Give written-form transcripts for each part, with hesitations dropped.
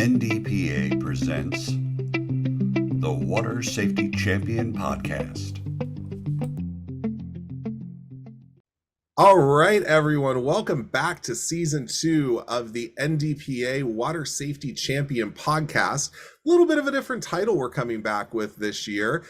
NDPA presents the Water Safety Champion Podcast. All right, everyone, welcome back to season 2 of the NDPA Water Safety Champion Podcast. A little bit of a different title we're coming back with this year.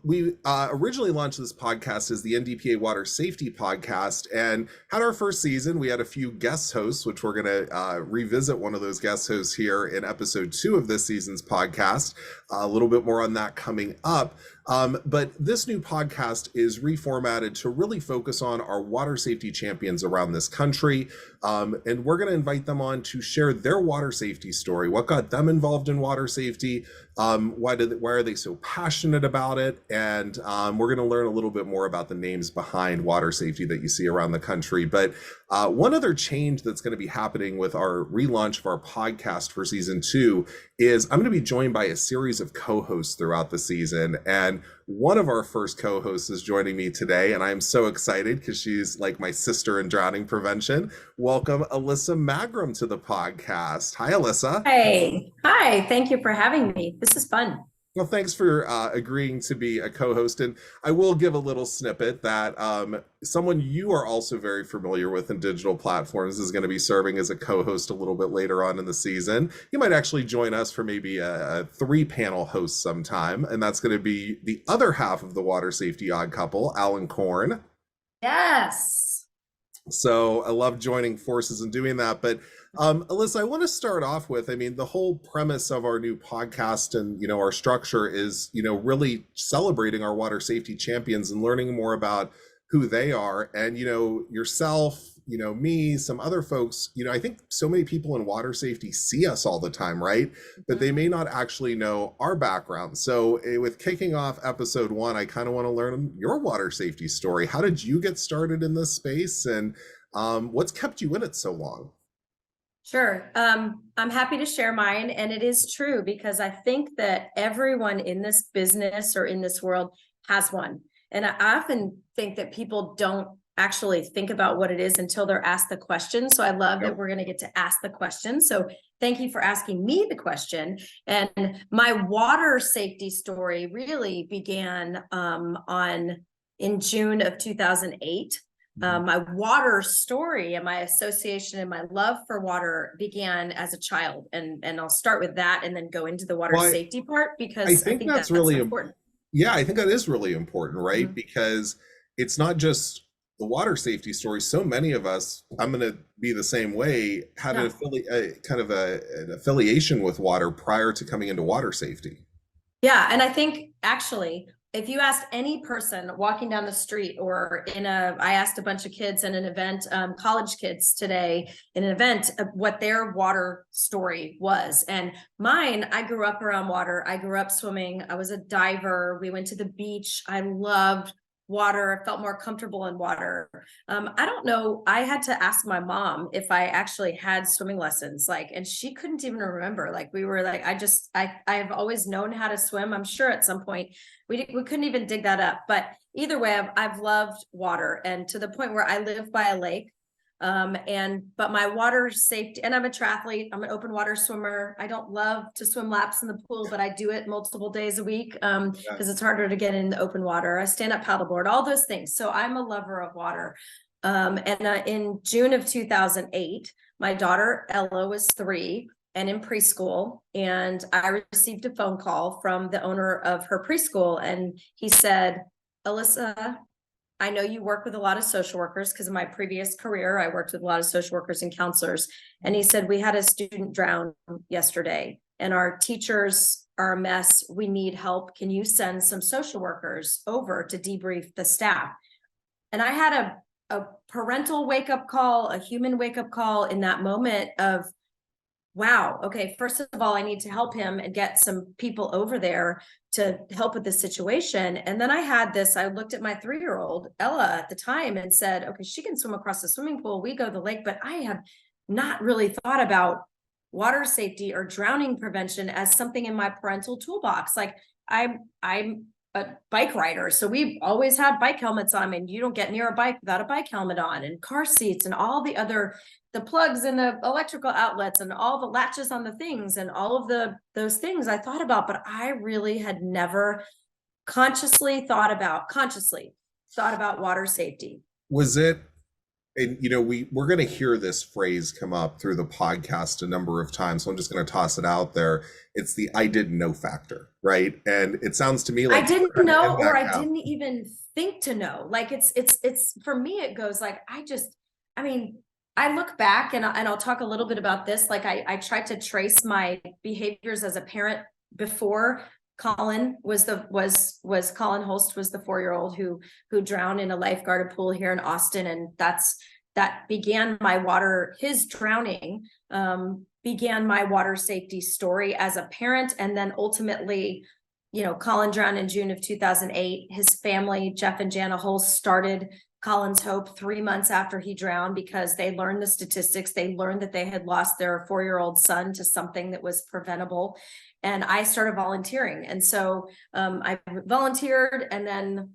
We originally launched this podcast as the NDPA Water Safety Podcast and had our first season. We had a few guest hosts, which we're going to revisit one of those guest hosts here in episode 2 of this season's podcast. A little bit more on that coming up. But this new podcast is reformatted to really focus on our water safety champions around this country. And we're going to invite them on to share their water safety story, what got them involved in water safety, why are they so passionate about it, and we're going to learn a little bit more about the names behind water safety that you see around the country. But one other change that's going to be happening with our relaunch of our podcast for season 2 is I'm going to be joined by a series of co-hosts throughout the season, and one of our first co-hosts is joining me today, and I'm so excited because she's like my sister in drowning prevention. Welcome, Alissa Magrum, to the podcast. Hi, Alissa. Hey, hi. Thank you for having me. This is fun. Well, thanks for agreeing to be a co-host. And I will give a little snippet that someone you are also very familiar with in digital platforms is going to be serving as a co-host a little bit later on in the season. You might actually join us for maybe a 3-panel host sometime. And that's going to be the other half of the Water Safety Odd Couple, Alan Korn. Yes. So I love joining forces and doing that. But Alissa, I want to start off with, the whole premise of our new podcast and, our structure is, really celebrating our water safety champions and learning more about who they are. And, yourself, me, some other folks, I think so many people in water safety see us all the time, right? But they may not actually know our background. So with kicking off episode 1, I kind of want to learn your water safety story. How did you get started in this space, and what's kept you in it so long? Sure. I'm happy to share mine. And it is true because I think that everyone in this business or in this world has one. And I often think that people don't actually think about what it is until they're asked the question. So I love that we're going to get to ask the question. So thank you for asking me the question. And my water safety story really began in June of 2008. My water story and my association and my love for water began as a child. And I'll start with that and then go into the water safety part because I think that's really important. Yeah, I think that is really important, right? Because it's not just the water safety story. So many of us, I'm going to be the same way, had an affiliation with water prior to coming into water safety. Yeah. And I think actually, if you asked any person walking down the street or I asked a bunch of kids in an event, college kids today in an event, what their water story was. And mine, I grew up around water. I grew up swimming. I was a diver. We went to the beach. I loved water. I felt more comfortable in water. I don't know. I had to ask my mom if I actually had swimming lessons, and she couldn't even remember. I've always known how to swim. I'm sure at some point we couldn't even dig that up. But either way, I've loved water, and to the point where I live by a lake. But my water safety, and I'm a triathlete, I'm an open water swimmer. I don't love to swim laps in the pool, but I do it multiple days a week because it's harder to get in the open water. I stand up paddleboard, all those things. So I'm a lover of water. In June of 2008, my daughter Ella was 3 and in preschool, and I received a phone call from the owner of her preschool, and he said, "Alissa, I know you work with a lot of social workers because in my previous career, I worked with a lot of social workers and counselors." And he said, "We had a student drown yesterday and our teachers are a mess. We need help. Can you send some social workers over to debrief the staff?" And I had a parental wake-up call, a human wake-up call in that moment of, wow, okay, first of all, I need to help him and get some people over there to help with this situation. And then I looked at my 3-year-old Ella at the time and said, okay, she can swim across the swimming pool. We go to the lake, but I have not really thought about water safety or drowning prevention as something in my parental toolbox. I'm a bike rider. So we always had bike helmets on. I mean, you don't get near a bike without a bike helmet on, and car seats and all the plugs and the electrical outlets and all the latches on the things and all of those things I thought about, but I really had never consciously thought about water safety. Was it, and we're going to hear this phrase come up through the podcast a number of times, so I'm just going to toss it out there. It's the I didn't know factor, right? And it sounds to me like I didn't know, or I didn't even think to know. Like it's for me, it goes like, I mean, I look back and I'll talk a little bit about this. Like I tried to trace my behaviors as a parent before Colin Colin Holst was the 4-year-old who drowned in a lifeguarded pool here in Austin. And that began his drowning, began my water safety story as a parent. And then ultimately, Colin drowned in June of 2008. His family, Jeff and Jana Holst, started Colin's Hope 3 months after he drowned because they learned the statistics. They learned that they had lost their 4-year-old son to something that was preventable. And I started volunteering. And so I volunteered and then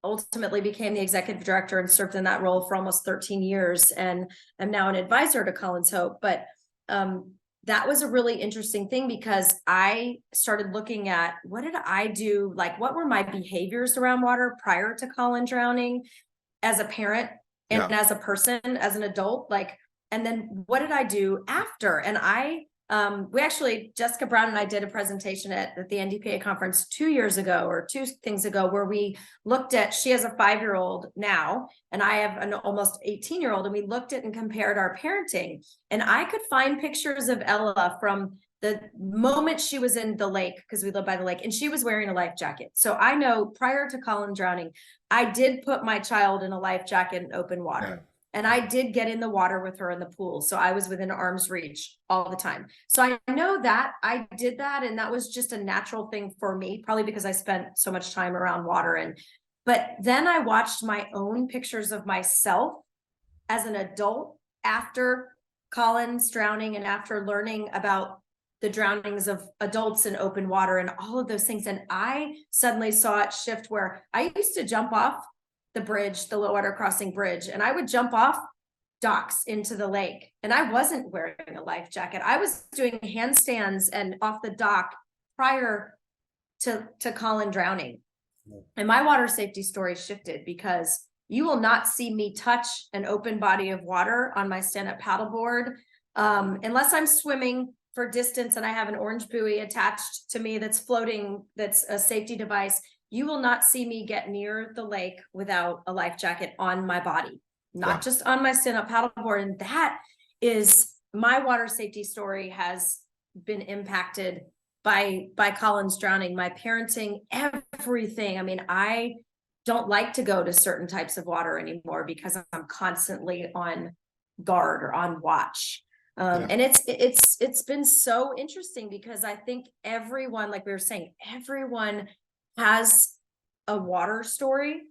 ultimately became the executive director and served in that role for almost 13 years. And I'm now an advisor to Colin's Hope. But that was a really interesting thing because I started looking at what did I do? Like, what were my behaviors around water prior to Colin drowning as a parent and as a person, as an adult? Like, and then what did I do after? And we actually, Jessica Brown and I did a presentation at the NDPA conference 2 years ago or 2 things ago, where we looked at, she has a 5-year-old now, and I have an almost 18-year-old, and we looked at and compared our parenting. And I could find pictures of Ella from the moment she was in the lake, because we live by the lake, and she was wearing a life jacket. So I know prior to Colin drowning, I did put my child in a life jacket in open water. Yeah. And I did get in the water with her in the pool. So I was within arm's reach all the time. So I know that I did that. And that was just a natural thing for me, probably because I spent so much time around water. But then I watched my own pictures of myself as an adult after Colin's drowning and after learning about the drownings of adults in open water and all of those things. And I suddenly saw it shift where I used to jump off the bridge, the low water crossing bridge, and I would jump off docks into the lake, and I wasn't wearing a life jacket. I was doing handstands and off the dock prior to Colin drowning. And my water safety story shifted because you will not see me touch an open body of water on my stand-up paddleboard unless I'm swimming for distance and I have an orange buoy attached to me that's floating, that's a safety device. You will not see me get near the lake without a life jacket on my body, not just on my stand-up paddleboard. And that is my water safety story has been impacted by Colin's drowning, my parenting, everything. I mean, I don't like to go to certain types of water anymore because I'm constantly on guard or on watch. And it's been so interesting because I think everyone, like we were saying, everyone has a water story.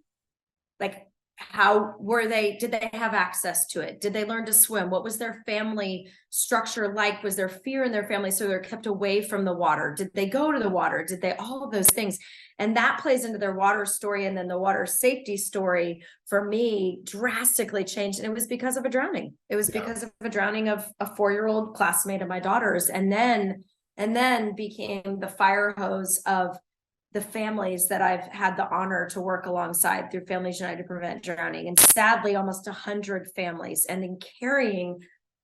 Like, did they have access to it? Did they learn to swim? What was their family structure like? Was there fear in their family so they're kept away from the water? Did they go to the water? Did they, all of those things? And that plays into their water story. And then the water safety story for me drastically changed. And it was because of a drowning. It was because of a drowning of a 4-year-old classmate of my daughter's, and then became the fire hose of the families that I've had the honor to work alongside through Families United to Prevent Drowning. And sadly, almost 100 families, and then carrying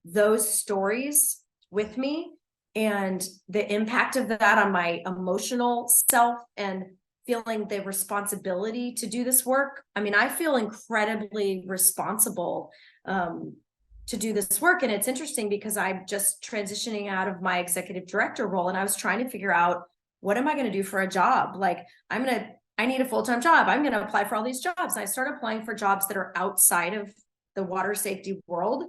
those stories with me and the impact of that on my emotional self and feeling the responsibility to do this work. I mean, I feel incredibly responsible to do this work. And it's interesting because I'm just transitioning out of my executive director role, and I was trying to figure out, what am I going to do for a job? Like, I need a full-time job. I'm going to apply for all these jobs. And I started applying for jobs that are outside of the water safety world.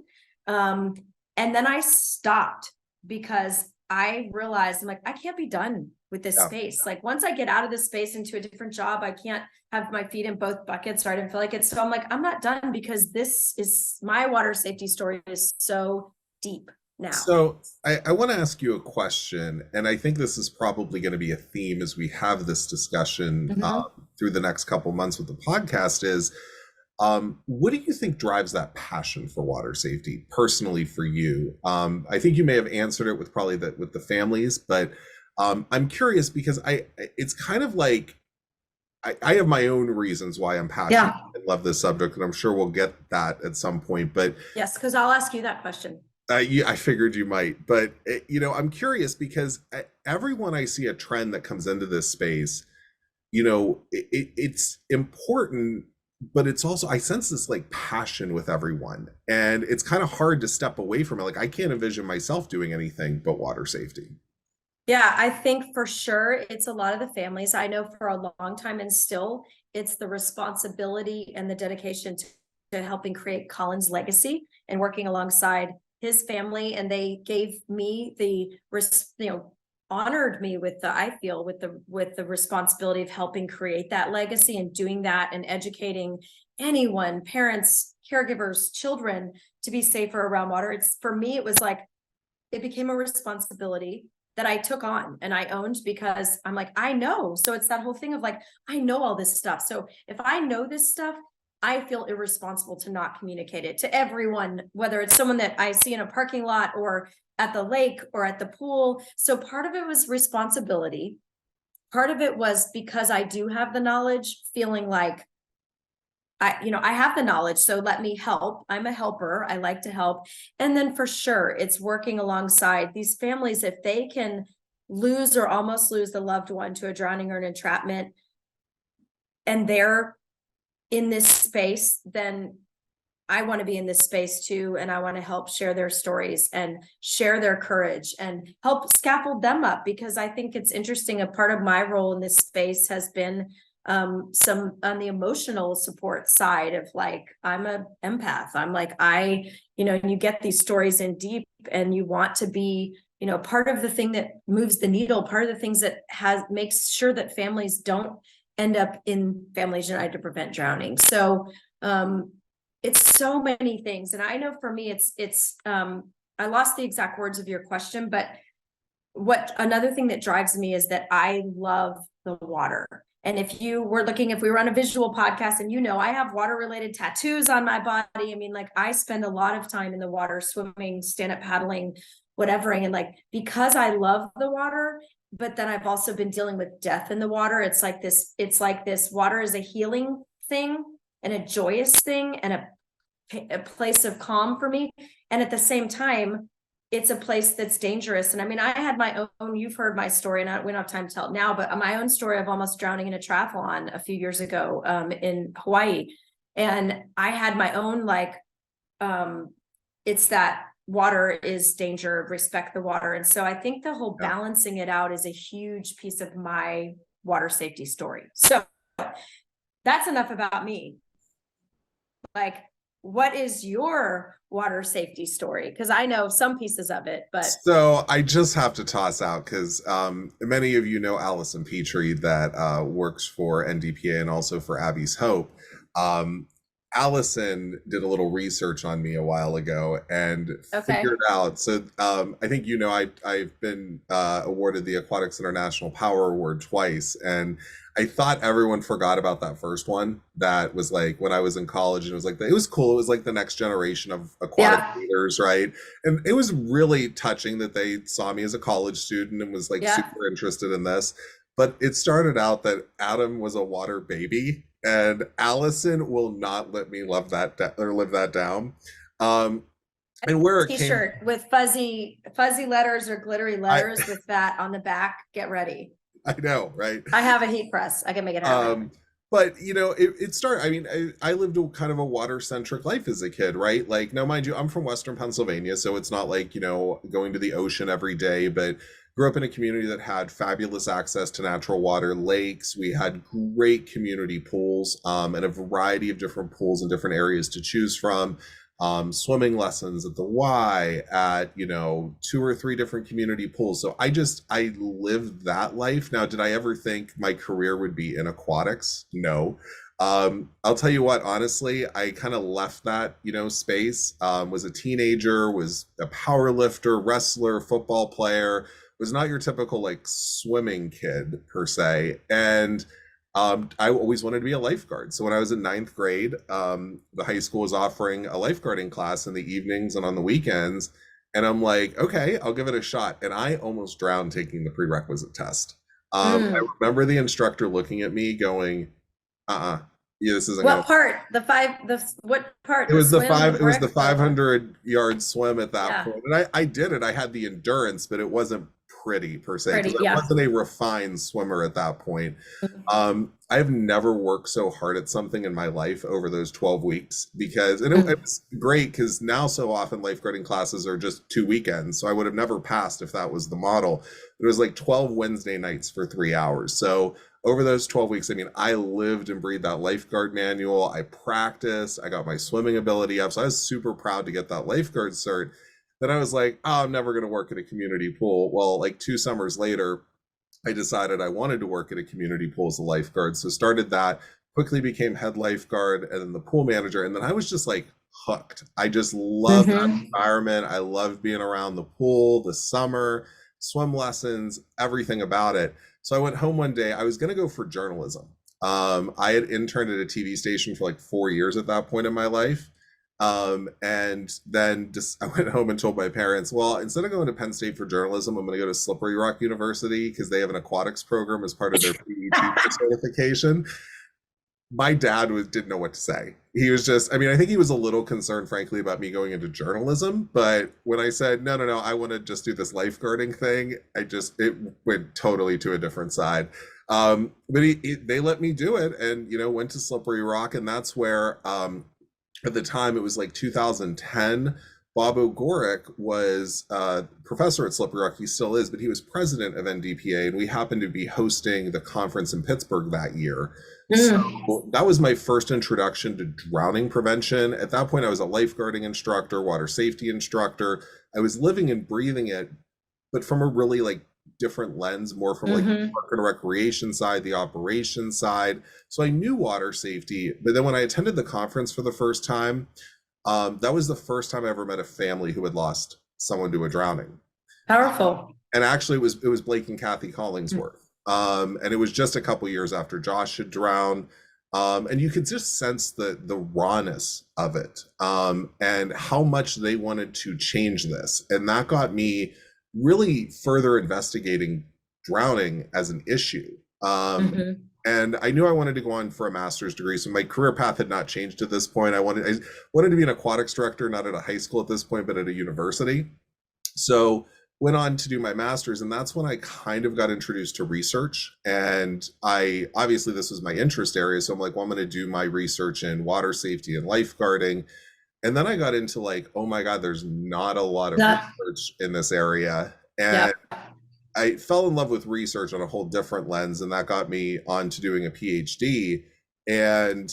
And then I stopped because I realized, I'm like, I can't be done with this space. Like, once I get out of this space into a different job, I can't have my feet in both buckets, or I didn't feel like it. So I'm like, I'm not done, because this is my water safety story is so deep. now. So I want to ask you a question, and I think this is probably going to be a theme as we have this discussion through the next couple months with the podcast is, what do you think drives that passion for water safety personally for you? I think you may have answered it with probably with the families, but I'm curious because it's kind of like I have my own reasons why I'm passionate and love this subject, and I'm sure we'll get that at some point. But yes, because I'll ask you that question. yeah, I figured you might, but I'm curious because everyone I see a trend that comes into this space, it's important, but it's also, I sense this like passion with everyone, and it's kind of hard to step away from it. Like I can't envision myself doing anything but water safety. Yeah, I think for sure it's a lot of the families. I know for a long time, and still it's the responsibility and the dedication to helping create Colin's legacy and working alongside his family. And they gave me honored me with the responsibility of helping create that legacy and doing that and educating anyone, parents, caregivers, children, to be safer around water. For me, it was like, it became a responsibility that I took on and I owned, because I'm like, I know. So it's that whole thing of like, I know all this stuff. So if I know this stuff, I feel irresponsible to not communicate it to everyone, whether it's someone that I see in a parking lot or at the lake or at the pool. So part of it was responsibility. Part of it was because I do have the knowledge, feeling like I have the knowledge, so let me help. I'm a helper. I like to help. And then for sure, it's working alongside these families. If they can lose or almost lose the loved one to a drowning or an entrapment, and they're in this space, then I want to be in this space too. And I want to help share their stories and share their courage and help scaffold them up, because I think it's interesting. A part of my role in this space has been some on the emotional support side of like, I'm an empath. I'm like, you get these stories in deep, and you want to be, part of the thing that moves the needle, part of the things that makes sure that families don't end up in Families United to Prevent Drowning. So it's so many things. And I know for me, it's I lost the exact words of your question, but another thing that drives me is that I love the water. And if we were on a visual podcast, and I have water related tattoos on my body. I mean, like, I spend a lot of time in the water, swimming, stand-up paddling, whatevering. And like, because I love the water, but then I've also been dealing with death in the water. It's like this water is a healing thing and a joyous thing and a place of calm for me. And at the same time, it's a place that's dangerous. And I mean, I had my own, you've heard my story, and we don't have time to tell it now, but my own story of almost drowning in a triathlon a few years ago in Hawaii. And I had my own, it's that water is danger, respect the water. And so I think the whole balancing it out is a huge piece of my water safety story. So that's enough about me. Like, what is your water safety story? Because I know some pieces of it, but so I just have to toss out, because many of you know Allison Petrie, that works for NDPA and also for Abby's Hope. Allison did a little research on me a while ago and figured out. So I think I've been awarded the Aquatics International Power Award twice, and I thought everyone forgot about that first one. That was like when I was in college, and it was like it was cool. It was like the next generation of aquatic leaders, right? And it was really touching that they saw me as a college student and was like super interested in this. But it started out that Adam was a water baby, and Allison will not let me live that down. And where it T-shirt with fuzzy letters or glittery letters with that on the back. Get ready. I know, right? I have a heat press. I can make it happen. But it started. I mean, I lived a kind of a water-centric life as a kid, right? Like, now, mind you, I'm from Western Pennsylvania, so it's not like going to the ocean every day. But grew up in a community that had fabulous access to natural water, lakes. We had great community pools, and a variety of different pools in different areas to choose from. Swimming lessons at the Y, at 2 or 3 different community pools. So I lived that life. Now, did I ever think my career would be in aquatics? No. I'll tell you what, honestly, I kind of left that, space. Was a teenager, was a power lifter, wrestler, football player, was not your typical like swimming kid per se. And I always wanted to be a lifeguard. So when I was in ninth grade, the high school was offering a lifeguarding class in the evenings and on the weekends. And I'm like, okay, I'll give it a shot. And I almost drowned taking the prerequisite test. I remember the instructor looking at me going, yeah, this isn't What part? What part? It was the swim, it was the brick? 500-yard swim at that Yeah. point. And I did it. I had the endurance, but it wasn't pretty per se, Pretty, because I yeah. wasn't a refined swimmer at that point. I've never worked so hard at something in my life over those 12 weeks and it was great because now so often lifeguarding classes are just 2 weekends. So I would have never passed if that was the model. It was like 12 Wednesday nights for 3 hours. So over those 12 weeks, I mean, I lived and breathed that lifeguard manual. I practiced, I got my swimming ability up. So I was super proud to get that lifeguard cert. Then I was like, oh, I'm never going to work at a community pool. Well, like 2 summers later, I decided I wanted to work at a community pool as a lifeguard. So started that, quickly became head lifeguard and then the pool manager. And then I was just like hooked. I just loved that environment. I loved being around the pool, the summer, swim lessons, everything about it. So I went home one day. I was going to go for journalism. I had interned at a TV station for like 4 years at that point in my life. And then I went home and told my parents, well, instead of going to Penn State for journalism, I'm going to go to Slippery Rock University because they have an aquatics program as part of their PE teacher certification. My dad didn't know what to say. He was just, I mean, I think he was a little concerned, frankly, about me going into journalism. But when I said, no, I want to just do this lifeguarding thing, it went totally to a different side. But they let me do it and, went to Slippery Rock. And that's where, at the time, it was like 2010. Bob O'Gorick was a professor at Slippery Rock. He still is, but he was president of NDPA, and we happened to be hosting the conference in Pittsburgh that year. So that was my first introduction to drowning prevention. At that point, I was a lifeguarding instructor, water safety instructor. I was living and breathing it, but from a really like different lens, more from like the park and recreation side, the operations side. So I knew water safety, but then when I attended the conference for the first time, that was the first time I ever met a family who had lost someone to a drowning. Powerful. And actually it was Blake and Kathy Collingsworth. And it was just a couple years after Josh had drowned. And you could just sense the rawness of it, and how much they wanted to change this. And that got me really further investigating drowning as an issue. And I knew I wanted to go on for a master's degree. So my career path had not changed at this point. I wanted to be an aquatics director, not at a high school at this point, but at a university. So went on to do my master's, and that's when I kind of got introduced to research. And obviously this was my interest area. So I'm like, well, I'm going to do my research in water safety and lifeguarding. And then I got into like, oh my God, there's not a lot of research in this area. And I fell in love with research on a whole different lens, and that got me on to doing a PhD. And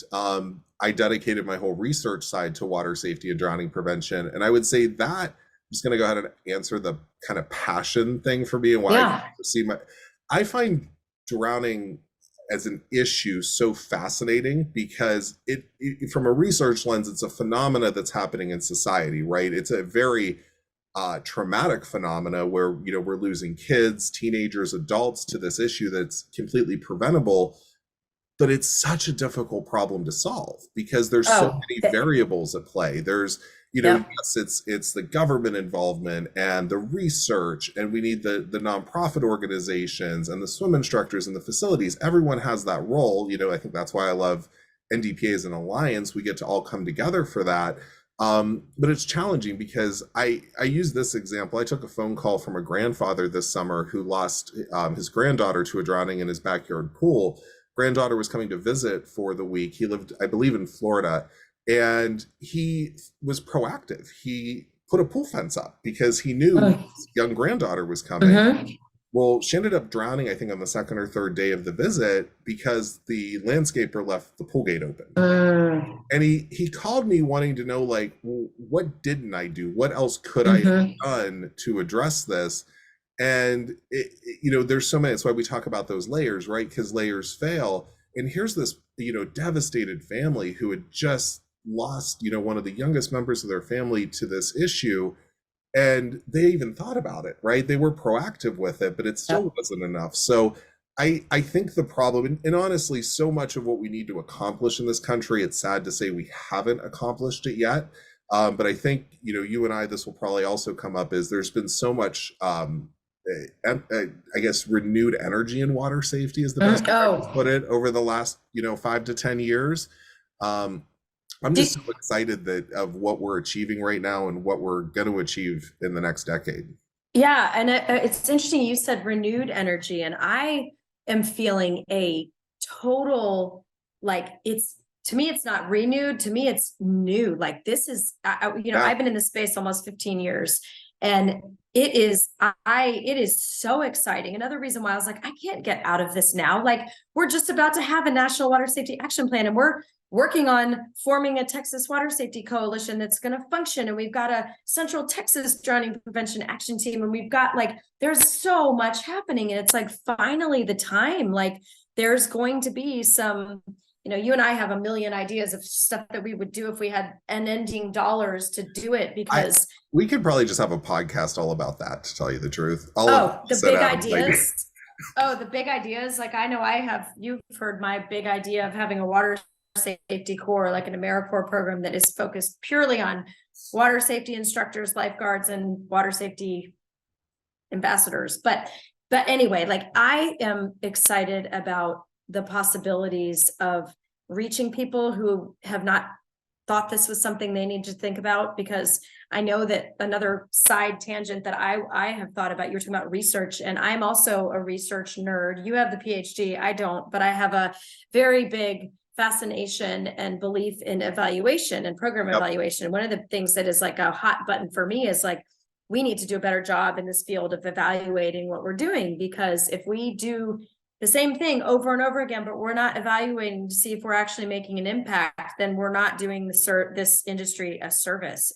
I dedicated my whole research side to water safety and drowning prevention. And I would say that, I'm just going to go ahead and answer the kind of passion thing for me and why I find drowning as an issue so fascinating because it from a research lens, it's a phenomena that's happening in society, right? It's a very traumatic phenomena where, we're losing kids, teenagers, adults to this issue that's completely preventable, but it's such a difficult problem to solve because there's so many variables at play. There's, yes, it's the government involvement and the research, and we need the nonprofit organizations and the swim instructors and the facilities. Everyone has that role. I think that's why I love NDPA as an alliance. We get to all come together for that. But it's challenging because I use this example. I took a phone call from a grandfather this summer who lost his granddaughter to a drowning in his backyard pool. Granddaughter was coming to visit for the week. He lived, I believe, in Florida. And he was proactive. He put a pool fence up because he knew his young granddaughter was coming. Well, she ended up drowning, I think, on the second or third day of the visit because the landscaper left the pool gate open. And he called me wanting to know, like, well, what didn't I do? What else could I have done to address this? And, there's so many. That's why we talk about those layers, right? Because layers fail. And here's this devastated family who had just lost, one of the youngest members of their family to this issue. And they even thought about it, right? They were proactive with it, but it still wasn't enough. So I think the problem, and honestly, so much of what we need to accomplish in this country, it's sad to say we haven't accomplished it yet. But I think, you and I, this will probably also come up, is there's been so much, I guess, renewed energy in water safety is the best way to put it over the last, 5 to 10 years. I'm just so excited of what we're achieving right now and what we're going to achieve in the next decade. Yeah. And it's interesting. You said renewed energy, and I am feeling a total, to me, it's not renewed. To me, it's new. Like this is, I've been in this space almost 15 years, and it is so exciting. Another reason why I was like, I can't get out of this now. Like we're just about to have a national water safety action plan, and we're working on forming a Texas water safety coalition that's going to function. And we've got a Central Texas drowning prevention action team. And we've got there's so much happening. And it's like, finally the time, there's going to be some, you and I have a million ideas of stuff that we would do if we had unending dollars to do it, because we could probably just have a podcast all about that, to tell you the truth. The big ideas. The big ideas. I know you've heard my big idea of having a water safety corps, like an AmeriCorps program that is focused purely on water safety instructors, lifeguards, and water safety ambassadors. But anyway, I am excited about the possibilities of reaching people who have not thought this was something they need to think about, because I know that another side tangent that I have thought about, you're talking about research, and I'm also a research nerd. You have the PhD, I don't, but I have a very big fascination and belief in evaluation and program evaluation. And one of the things that is a hot button for me is we need to do a better job in this field of evaluating what we're doing, because if we do the same thing over and over again, but we're not evaluating to see if we're actually making an impact, then we're not doing this industry a service.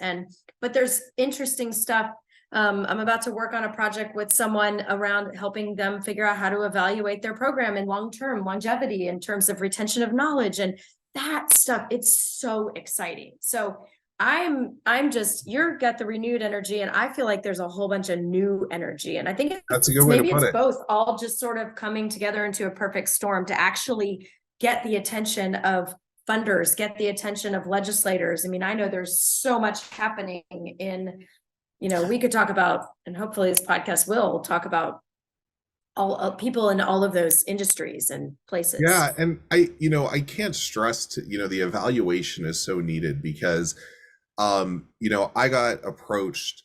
But there's interesting stuff. I'm about to work on a project with someone around helping them figure out how to evaluate their program in long-term longevity in terms of retention of knowledge and that stuff. It's so exciting. So you've got the renewed energy, and I feel like there's a whole bunch of new energy. And I think that's a good way to put it. Maybe it's both all just sort of coming together into a perfect storm to actually get the attention of funders, get the attention of legislators. I mean, I know there's so much happening in, we could talk about, and hopefully this podcast will talk about all people in all of those industries and places. Yeah. And I can't stress the evaluation is so needed, because, I got approached,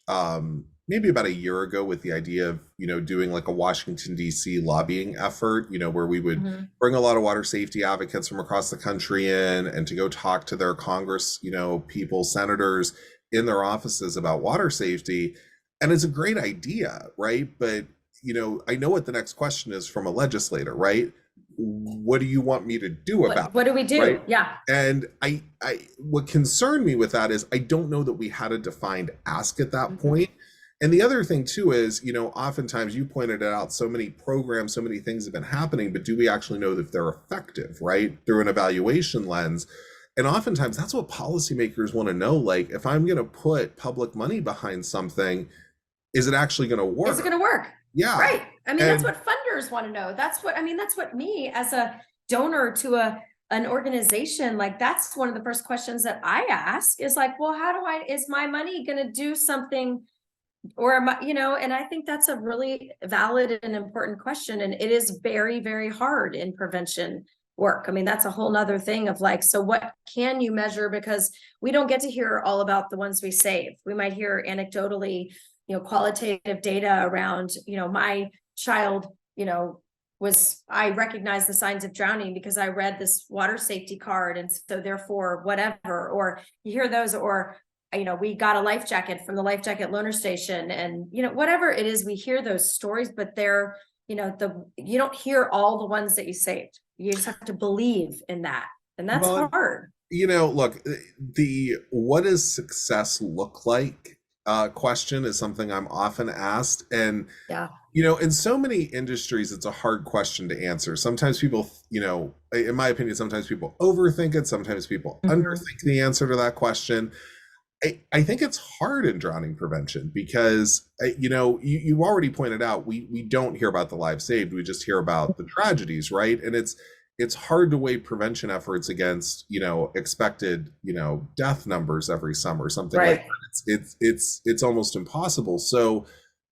maybe about a year ago with the idea of, doing a Washington, D.C. lobbying effort, where we would bring a lot of water safety advocates from across the country in, and to go talk to their Congress, people, senators in their offices about water safety. And it's a great idea, right? But, I know what the next question is from a legislator, right? What do you want me to do about it? What do we do? Right? Yeah. And I what concerned me with that is I don't know that we had a defined ask at that point. And the other thing too is, oftentimes you pointed it out, so many programs, so many things have been happening, but do we actually know if they're effective, right? Through an evaluation lens. And oftentimes that's what policymakers want to know. If I'm going to put public money behind something, is it actually going to work? Is it going to work? Yeah. Right. I mean, that's what funders want to know. That's what me as a donor to an organization, that's one of the first questions that I ask is well, is my money going to do something, or am I, and I think that's a really valid and important question. And it is very, very hard in prevention work. I mean, that's a whole nother thing of so what can you measure? Because we don't get to hear all about the ones we save. We might hear anecdotally, qualitative data around, my child, I recognize the signs of drowning because I read this water safety card. And so therefore, whatever, or you hear those, or, we got a life jacket from the life jacket loaner station, and, whatever it is, we hear those stories, but they're, you don't hear all the ones that you saved. You just have to believe in that. And that's hard. Look, what does success look like question is something I'm often asked. And, In so many industries, it's a hard question to answer. Sometimes people, in my opinion, sometimes people overthink it. Sometimes people underthink the answer to that question. I think it's hard in drowning prevention because, you already pointed out, we don't hear about the lives saved. We just hear about the tragedies, right? And it's hard to weigh prevention efforts against, expected, death numbers every summer, something like Right. that. It's almost impossible. So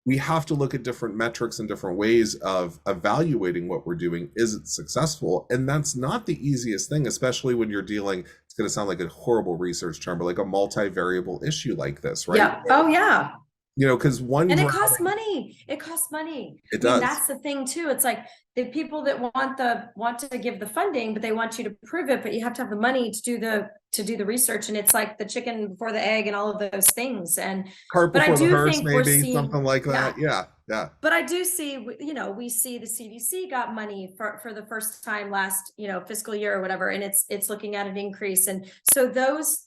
we have to look at different metrics and different ways of evaluating what we're doing. Is it successful? And that's not the easiest thing, especially when you're dealing, it's going to sound like a horrible research term, but like a multivariable issue like this, right? Yeah. Oh, yeah. Because one And it drowning, costs money. It costs money. it I mean, does. that's the thing too. It's like the people that want to give the funding, but they want you to prove it, but you have to have the money to do the research. And it's like the chicken before the egg and all of those things. And Cart but I before the do hearse, think we're maybe seeing, something like yeah. that. Yeah. But I do see, we see the CDC got money for the first time last, fiscal year or whatever, and it's looking at an increase. And so those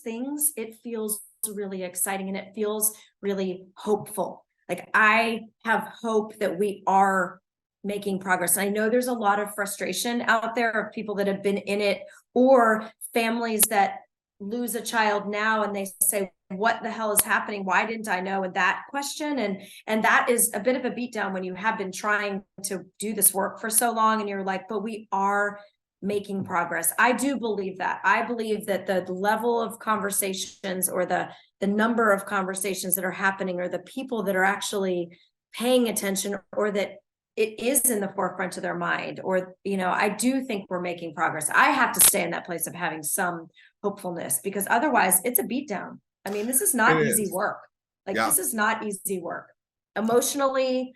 things, it feels really exciting and it feels really hopeful. Like I have hope that we are making progress. I know there's a lot of frustration out there of people that have been in it, or families that lose a child now and they say, what the hell is happening? Why didn't I know? And that question, and that is a bit of a beatdown when you have been trying to do this work for so long and you're like, but we are making progress. I do believe that. I believe that the level of conversations, or the number of conversations that are happening, or the people that are actually paying attention, or that it is in the forefront of their mind, or, I do think we're making progress. I have to stay in that place of having some hopefulness, because otherwise it's a beatdown. I mean, this is not easy work. Like, Yeah. this is not easy work. Emotionally,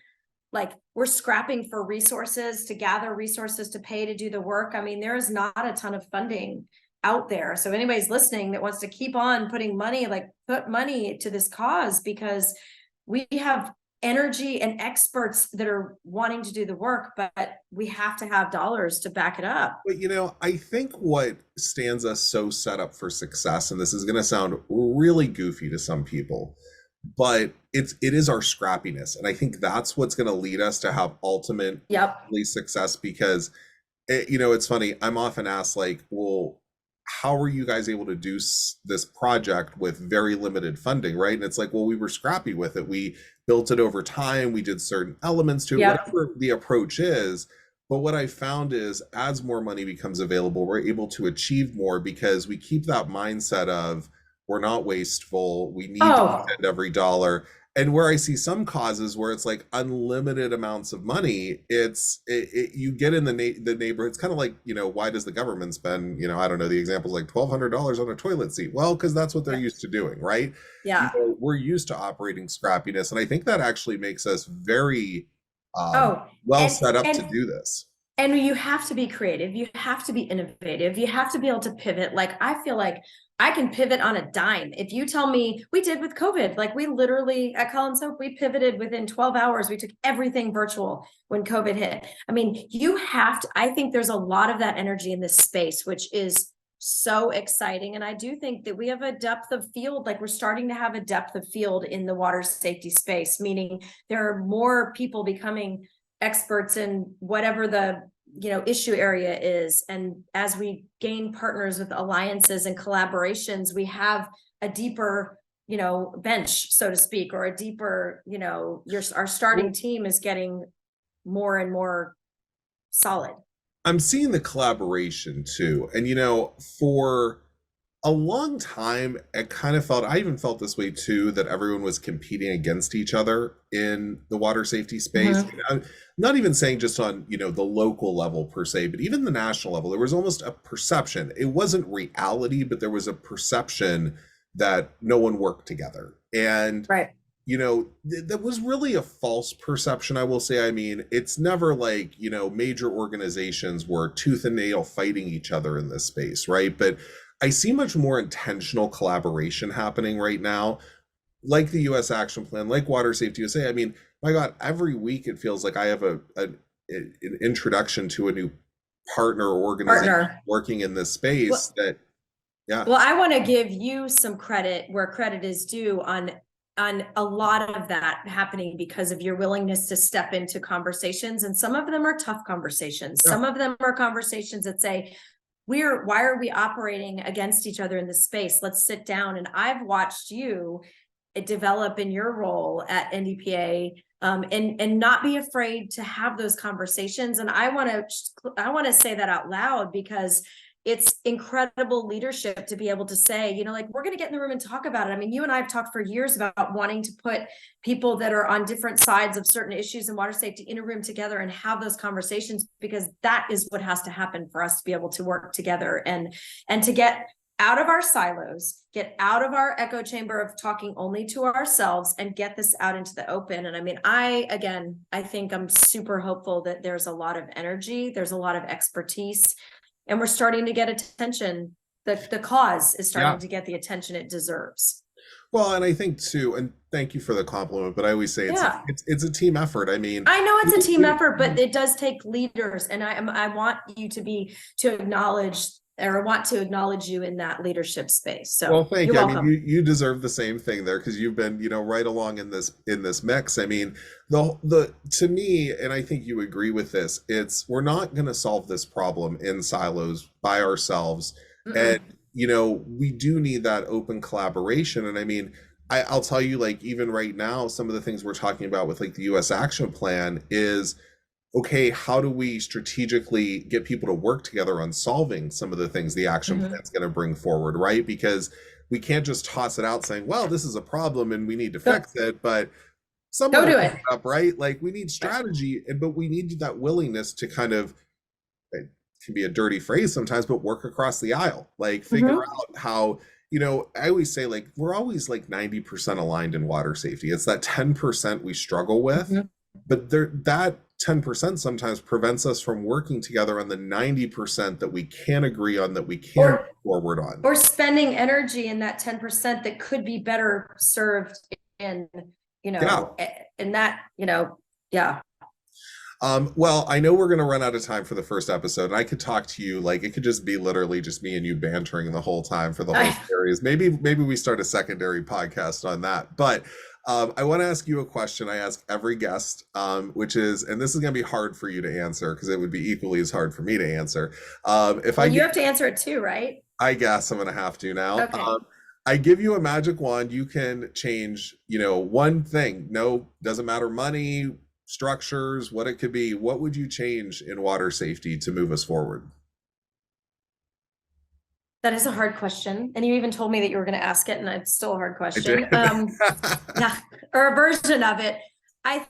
like, we're scrapping for resources, to gather resources to pay to do the work. I mean, there is not a ton of funding out there. So anybody's listening that wants to keep on putting money, like, put money to this cause, because we have energy and experts that are wanting to do the work, but we have to have dollars to back it up. But I think what stands us so set up for success, and this is going to sound really goofy to some people, but it is our scrappiness, and I think that's what's going to lead us to have ultimately success. Because it's funny. I'm often asked, like, well, how are you guys able to do this project with very limited funding, right? And it's like, well, we were scrappy with it. We built it over time. We did certain elements to it, whatever the approach is. But what I found is, as more money becomes available, we're able to achieve more, because we keep that mindset of, we're not wasteful. We need to spend every dollar. And where I see some causes where it's like unlimited amounts of money, you get in the neighborhood. It's kind of like, why does the government spend, I don't know, the examples like $1,200 on a toilet seat? Well, because that's what they're used to doing, right? Yeah. We're used to operating scrappiness. And I think that actually makes us very set up to do this. And you have to be creative. You have to be innovative. You have to be able to pivot. Like, I feel like I can pivot on a dime. If you tell me, we did with COVID, like, we literally at Colin Soap, we pivoted within 12 hours. We took everything virtual when COVID hit. I mean, I think there's a lot of that energy in this space, which is so exciting. And I do think that we have a depth of field, like, we're starting to have a depth of field in the water safety space, meaning there are more people becoming experts in whatever the issue area is. And as we gain partners with alliances and collaborations, we have a deeper bench, so to speak, or a deeper, our starting team is getting more and more solid. I'm seeing the collaboration too. And for a long time, I even felt this way too, that everyone was competing against each other in the water safety space. I'm not even saying just on, the local level per se, but even the national level, there was almost a perception. It wasn't reality, but there was a perception that no one worked together. And, that was really a false perception, I will say. I mean, it's never like, major organizations were tooth and nail fighting each other in this space, right? But I see much more intentional collaboration happening right now, like the U.S. Action Plan, like Water Safety USA. I mean, my God, every week it feels like I have an introduction to a new partner or organization working in this space. Well, Well, I want to give you some credit where credit is due on on a lot of that happening because of your willingness to step into conversations. And some of them are tough conversations. Yeah. Some of them are conversations that say, why are we operating against each other in this space? Let's sit down. And I've watched you develop in your role at NDPA, and not be afraid to have those conversations. And I want to say that out loud, because it's incredible leadership to be able to say, like, we're going to get in the room and talk about it. I mean, you and I have talked for years about wanting to put people that are on different sides of certain issues in water safety in a room together and have those conversations, because that is what has to happen for us to be able to work together and to get out of our silos, get out of our echo chamber of talking only to ourselves, and get this out into the open. And I mean, I think I'm super hopeful that there's a lot of energy, there's a lot of expertise, and we're starting to get attention. The cause is starting to get the attention it deserves. Well, and I think too, and thank you for the compliment, but I always say it's a team effort. I mean, I know it's a team effort, but it does take leaders, and I want you to acknowledge, or I want to acknowledge you in that leadership space. So, well, thank you. Welcome. I mean, you deserve the same thing there, because you've been, right along in this mix. I mean, the to me, and I think you agree with this, we're not going to solve this problem in silos by ourselves. And we do need that open collaboration. And I mean, I'll tell you, like, even right now, some of the things we're talking about with like the US Action Plan is, okay, how do we strategically get people to work together on solving some of the things the action plan is going to bring forward, right? Because we can't just toss it out saying, well, this is a problem and we need to fix it, but someone will pick it up, right? Like, we need strategy, but we need that willingness to kind of, it can be a dirty phrase sometimes, but work across the aisle, like figure out how, I always say, like, we're always like 90% aligned in water safety. It's that 10% we struggle with, but that 10% sometimes prevents us from working together on the 90% that we can agree on, that we can move forward on. Or spending energy in that 10% that could be better served in, in that, well, I know we're going to run out of time for the first episode, and I could talk to you, like, it could just be literally just me and you bantering the whole time for the whole series. Maybe we start a secondary podcast on that. But I want to ask you a question I ask every guest, which is, and this is going to be hard for you to answer because it would be equally as hard for me to answer. You have to answer it too, right? I guess I'm going to have to now. Okay. I give you a magic wand. You can change, one thing. No, doesn't matter, money, structures, what it could be. What would you change in water safety to move us forward? That is a hard question. And you even told me that you were going to ask it, and it's still a hard question. Yeah, or a version of it. I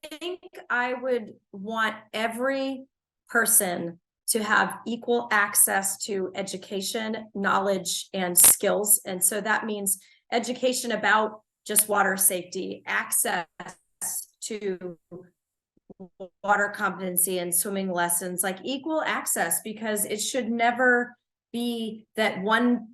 think I would want every person to have equal access to education, knowledge, and skills. And so that means education about just water safety, access to water competency and swimming lessons, like equal access, because it should never be that one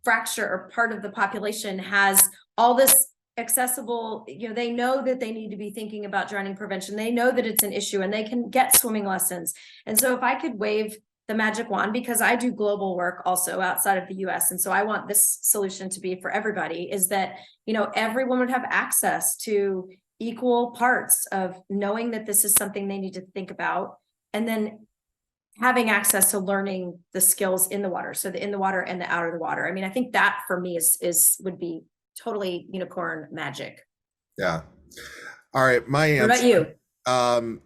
fracture or part of the population has all this accessible, they know that they need to be thinking about drowning prevention. They know that it's an issue and they can get swimming lessons. And so if I could wave the magic wand, because I do global work also outside of the US, and so I want this solution to be for everybody, is that, everyone would have access to equal parts of knowing that this is something they need to think about, and then having access to learning the skills in the water. So the in the water and the out of the water. I mean, I think that for me would be totally unicorn magic. Yeah. All right. My answer. What about you?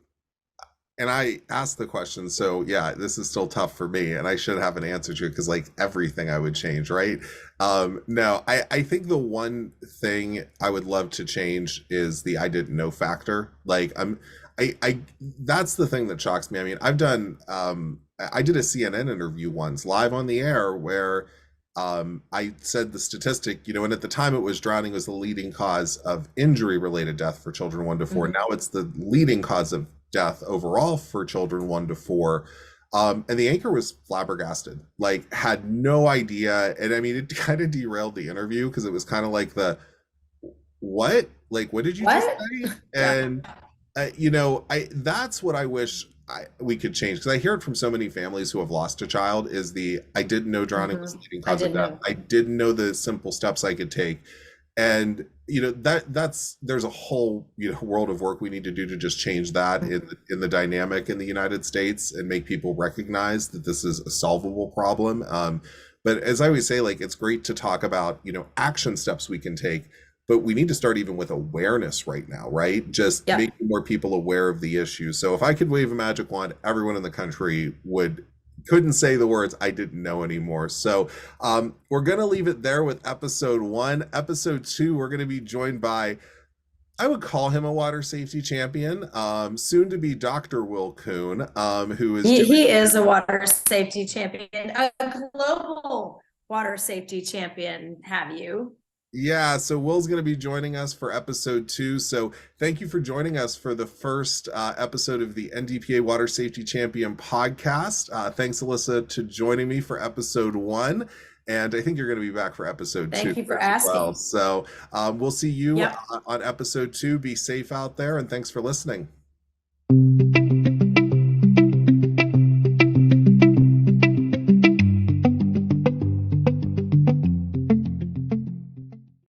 And I asked the question, so yeah, this is still tough for me, and I should have an answer to it, because like everything I would change, right? No, I think the one thing I would love to change is the I didn't know factor. Like, that's the thing that shocks me. I mean, I did a CNN interview once live on the air where I said the statistic, and at the time it was drowning was the leading cause of injury related death for children 1 to 4. Now it's the leading cause of death overall for children 1 to 4. And the anchor was flabbergasted, like had no idea. And I mean, it kind of derailed the interview, because it was kind of like what did you just say? And that's what I wish we could change, because I hear it from so many families who have lost a child, is I didn't know drowning was the leading cause of death. I didn't know the simple steps I could take. And there's a whole world of work we need to do to just change that in the dynamic in the United States and make people recognize that this is a solvable problem. But as I always say, like, it's great to talk about action steps we can take, but we need to start even with awareness right now, right? Just making more people aware of the issue. So if I could wave a magic wand, everyone in the country couldn't say the words I didn't know anymore. So we're going to leave it there with episode 1. Episode 2, we're going to be joined by, I would call him a water safety champion, soon to be Dr. Will Kuhn, who is... He is a water safety champion, a global water safety champion, have you? Yeah, so Will's going to be joining us for episode 2. So thank you for joining us for the first episode of the NDPA Water Safety Champion podcast. Thanks, Alissa, to joining me for episode 1. And I think you're going to be back for episode 2. Thank you for asking. Well. So we'll see you on episode 2. Be safe out there, and thanks for listening.